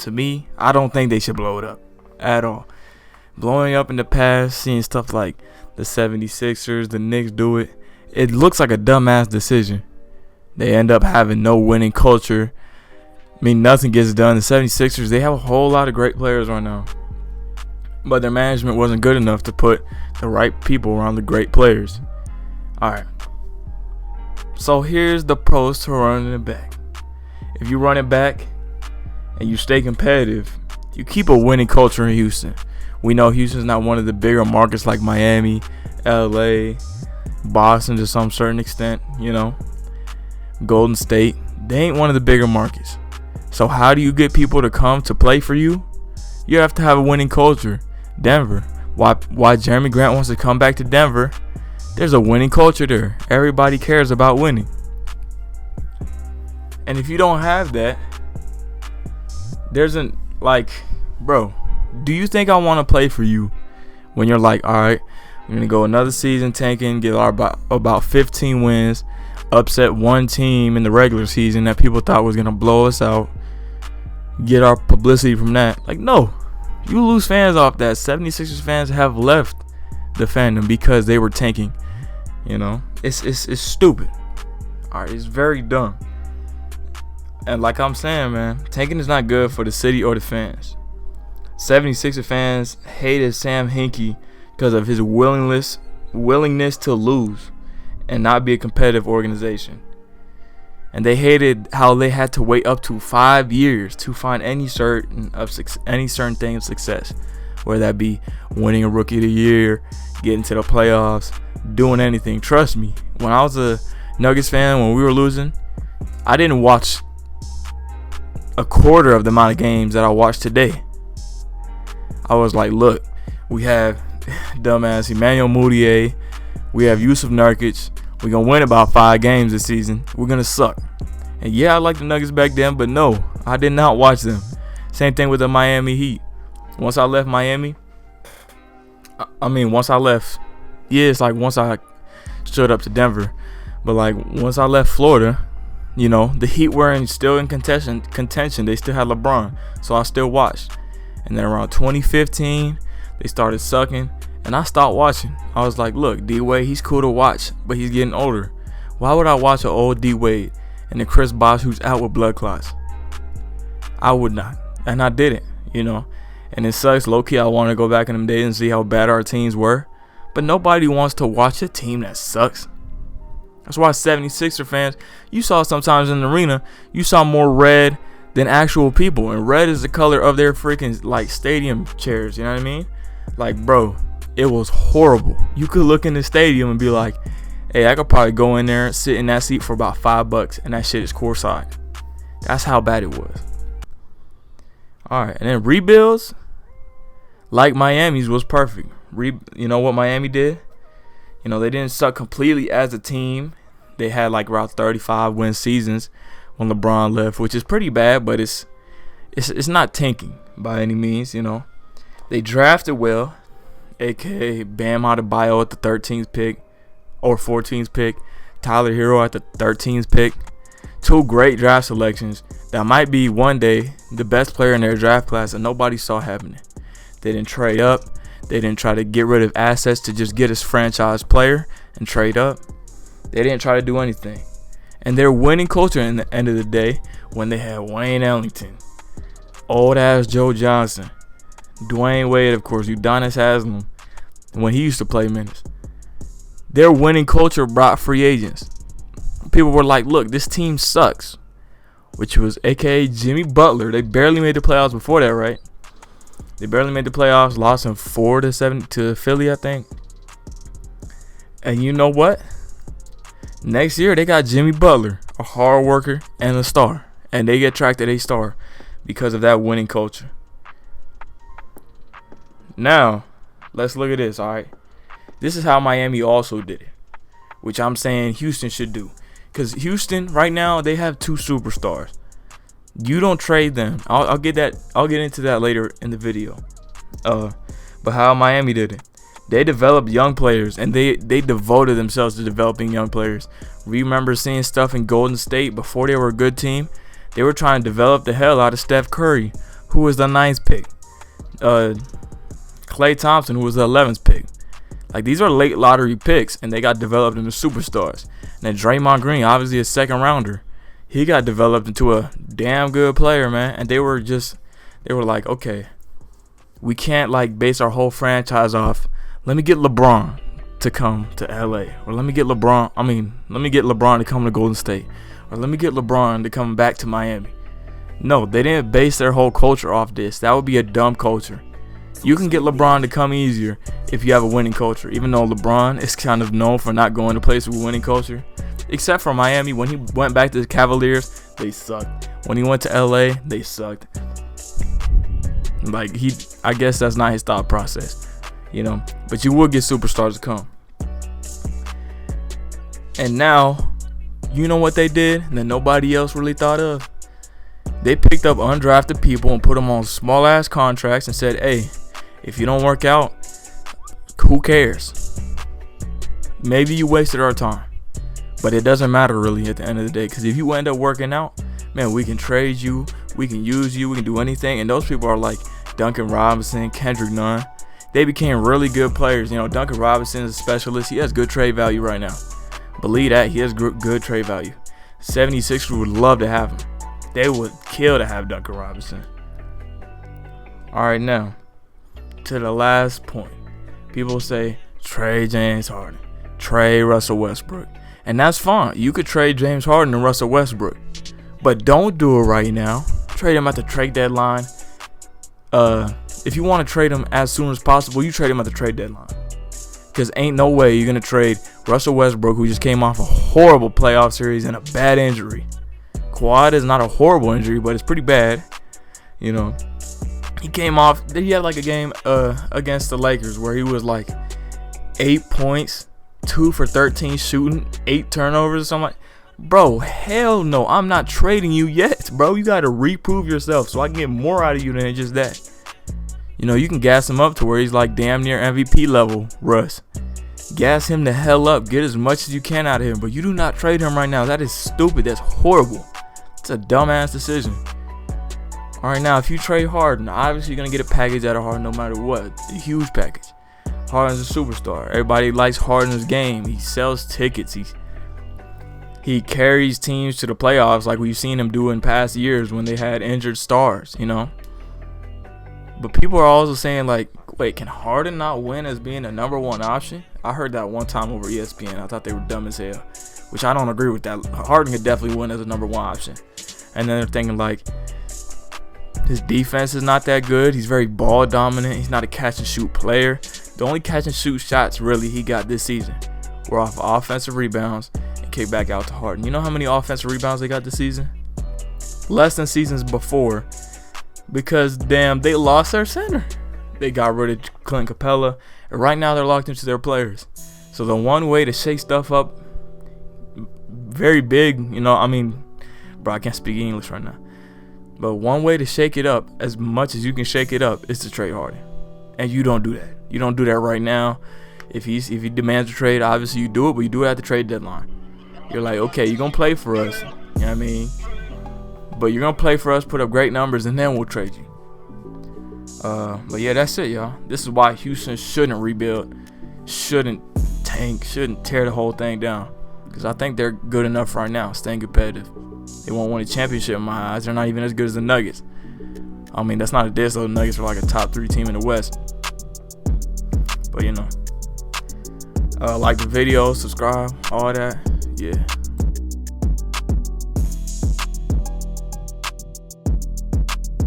to me, I don't think they should blow it up at all. Blowing up in the past, seeing stuff like the 76ers, the Knicks do it, it looks like a dumbass decision. They end up having no winning culture. I mean, nothing gets done. The 76ers, they have a whole lot of great players right now, but their management wasn't good enough to put the right people around the great players. Alright. So here's the pros to running it back. If you run it back and you stay competitive, you keep a winning culture in Houston. We know Houston's not one of the bigger markets like Miami, LA, Boston to some certain extent, Golden State. They ain't one of the bigger markets. So how do you get people to come to play for you? You have to have a winning culture. Denver. Why Jeremy Grant wants to come back to Denver? There's a winning culture there. Everybody cares about winning. And if you don't have that, bro, do you think I want to play for you when you're like, all right, I'm going to go another season tanking, get about 15 wins, upset one team in the regular season that people thought was going to blow us out, get our publicity from that? Like, no. You lose fans off that. 76ers fans have left the fandom because they were tanking. It's stupid. All right, it's very dumb. And like I'm saying, man, tanking is not good for the city or the fans. 76er fans hated Sam Hinkie because of his willingness to lose and not be a competitive organization. And they hated how they had to wait up to 5 years to find any certain thing of success, whether that be winning a Rookie of the Year, getting to the playoffs, doing anything. Trust me, when I was a Nuggets fan, when we were losing, I didn't watch a quarter of the amount of games that I watched today. I was like, look, we have dumbass Emmanuel Mudiay, we have Yusuf Nurkic. We're going to win about 5 games this season. We're going to suck. And yeah, I liked the Nuggets back then, but no, I did not watch them. Same thing with the Miami Heat. Once I left Miami, once I stood up to Denver. But once I left Florida, the Heat were still in contention. They still had LeBron, so I still watched. And then around 2015, they started sucking. And I stopped watching. I was like, look, D-Wade, he's cool to watch, but he's getting older. Why would I watch an old D-Wade and then Chris Bosh who's out with blood clots? I would not. And I didn't, And it sucks. Low-key, I want to go back in them days and see how bad our teams were. But nobody wants to watch a team that sucks. That's why 76er fans, you saw sometimes in the arena, you saw more red than actual people. And red is the color of their freaking, stadium chairs. You know what I mean? Bro. It was horrible. You could look in the stadium and be like, hey, I could probably go in there, sit in that seat for about $5, and that shit is courtside. That's how bad it was. Alright, and then rebuilds, like Miami's, was perfect. You know what Miami did? They didn't suck completely as a team. They had around 35 win seasons when LeBron left, which is pretty bad, but it's not tanking by any means, They drafted well. A.K.A. Bam Adebayo at the 13th pick or 14th pick. Tyler Hero at the 13th pick. 2 great draft selections that might be one day the best player in their draft class and nobody saw happening. They didn't trade up. They didn't try to get rid of assets to just get his franchise player and trade up. They didn't try to do anything. And their winning culture in the end of the day, when they had Wayne Ellington, old-ass Joe Johnson, Dwayne Wade, of course, Udonis Haslem, when he used to play minutes. Their winning culture brought free agents. People were like, look, this team sucks. Which was a.k.a. Jimmy Butler. They barely made the playoffs before that, right? They barely made the playoffs. Lost in 4-7 to Philly, I think. And you know what? Next year, they got Jimmy Butler, a hard worker and a star. And they get attracted a star because of that winning culture. Now, let's look at this, all right? This is how Miami also did it, which I'm saying Houston should do. Because Houston, right now, they have 2 superstars. You don't trade them. I'll get into that later in the video. But how Miami did it. They developed young players, and they devoted themselves to developing young players. Remember seeing stuff in Golden State before they were a good team? They were trying to develop the hell out of Steph Curry, who was the 9th pick. Klay Thompson, who was the 11th pick. Like, these are late lottery picks, and they got developed into superstars. And then Draymond Green, obviously a second rounder, he got developed into a damn good player, man. And they were like, okay, we can't like base our whole franchise off. Let me get LeBron to come to LA, or let me get LeBron to come to Golden State, or let me get LeBron to come back to Miami. No, they didn't base their whole culture off this. That would be a dumb culture. You can get LeBron to come easier if you have a winning culture, even though LeBron is kind of known for not going to places with winning culture. Except for Miami. When he went back to the Cavaliers, they sucked. When he went to LA, they sucked. Like, I guess that's not his thought process, you know. But you will get superstars to come. And now, you know what they did that nobody else really thought of? They picked up undrafted people and put them on small ass contracts and said, hey, if you don't work out, who cares? Maybe you wasted our time. But it doesn't matter really at the end of the day, because if you end up working out, man, we can trade you, we can use you, we can do anything. And those people are like Duncan Robinson, Kendrick Nunn. They became really good players. You know, Duncan Robinson is a specialist. He has good trade value right now. Believe that. He has good trade value. 76ers would love to have him. They would kill to have Duncan Robinson. All right, now to the last point. People say trade James Harden, trade Russell Westbrook, and that's fine. You could trade James Harden and Russell Westbrook, but don't do it right now. Trade him at the trade deadline. If you want to trade him as soon as possible, you trade him at the trade deadline. Because ain't no way you're gonna trade Russell Westbrook, who just came off a horrible playoff series and a bad injury. Quad is not a horrible injury, but it's pretty bad. You know, he came off. He had like a game against the Lakers where he was like 8 points, 2 for 13 shooting, 8 turnovers or something. Like, bro, hell no, I'm not trading you yet, bro. You gotta reprove yourself so I can get more out of you than just that. You know, you can gas him up to where he's like damn near MVP level, Russ. Gas him the hell up. Get as much as you can out of him. But you do not trade him right now. That is stupid. That's horrible. It's a dumbass decision. All right, now, if you trade Harden, obviously you're going to get a package out of Harden no matter what. A huge package. Harden's a superstar. Everybody likes Harden's game. He sells tickets. He carries teams to the playoffs like we've seen him do in past years when they had injured stars, you know. But people are also saying, like, wait, can Harden not win as being a number one option? I heard that one time over ESPN. I thought they were dumb as hell, which I don't agree with that. Harden could definitely win as a number one option. And then they're thinking, like, his defense is not that good. He's very ball dominant. He's not a catch and shoot player. The only catch and shoot shots really he got this season were off offensive rebounds and kick back out to Harden. You know how many offensive rebounds they got this season? Less than seasons before. Because, damn, they lost their center. They got rid of Clint Capella. And right now they're locked into their players. So the one way to shake stuff up very big, you know, I mean, bro, I can't speak English right now. But one way to shake it up as much as you can shake it up is to trade Harden. And you don't do that. You don't do that right now. If he demands a trade, obviously you do it, but you do it at the trade deadline. You're like, okay, you're going to play for us. You know what I mean? But you're going to play for us, put up great numbers, and then we'll trade you. But yeah, that's it, y'all. This is why Houston shouldn't rebuild, shouldn't tank, shouldn't tear the whole thing down. Because I think they're good enough right now, staying competitive. They won't win a championship in my eyes. They're not even as good as the Nuggets. I mean, that's not a diss, though. The Nuggets are like a top 3 team in the West. But, you know, like the video, subscribe, all that. Yeah.